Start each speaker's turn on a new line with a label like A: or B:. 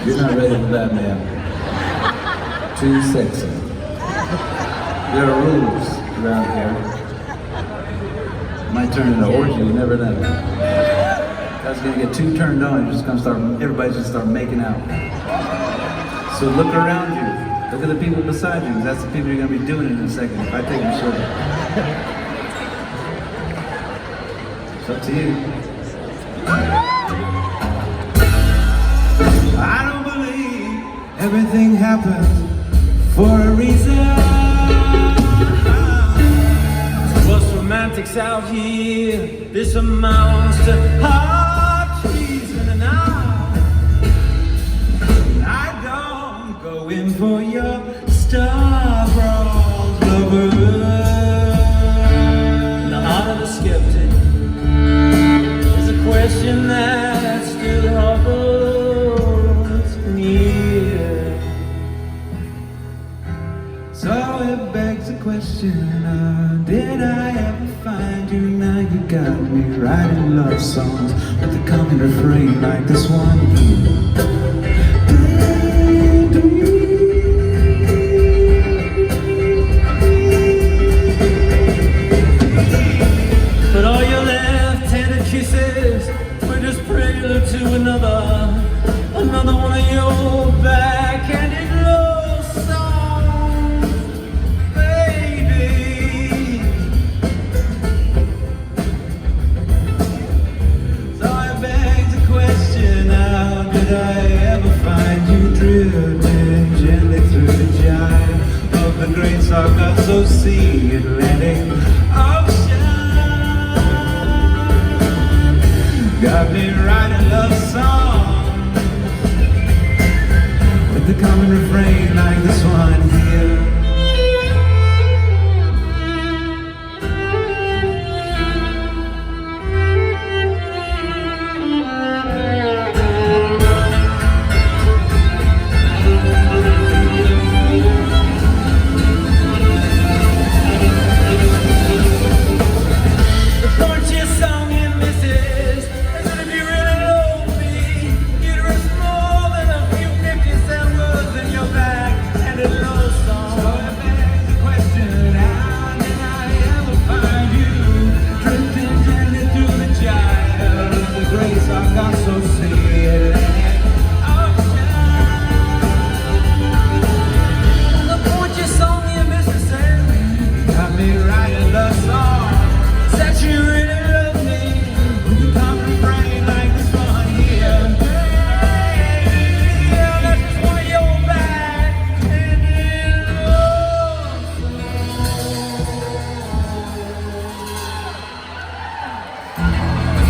A: You're not ready for that, man. Too sexy. There are rules around here. Might turn into orgy, you never know. That's gonna get too turned on, you're just gonna start, everybody's just start making out. So look around you. Look at the people beside you, because that's the people you're gonna be doing it in a second. If I take your shirt off. It's up to you. I don't believe everything happens for a reason.
B: What's romantics out here? This amounts to hard treason, and I don't go in for your star-crossed lover. In the heart of the skeptic is a question that still hovers near.
A: So it begs the question, did I ever find you? Now you got me writing love songs with the common refrain like this one here.
B: But all your left-handed kisses were just prelude to another one of your backhanded love songs, baby. So I beg the question, how did I ever find you drifting gently through the jive of the great Sargasso Sea, Atlantic Ocean? Got me writing love songs with the common refrain like this one here.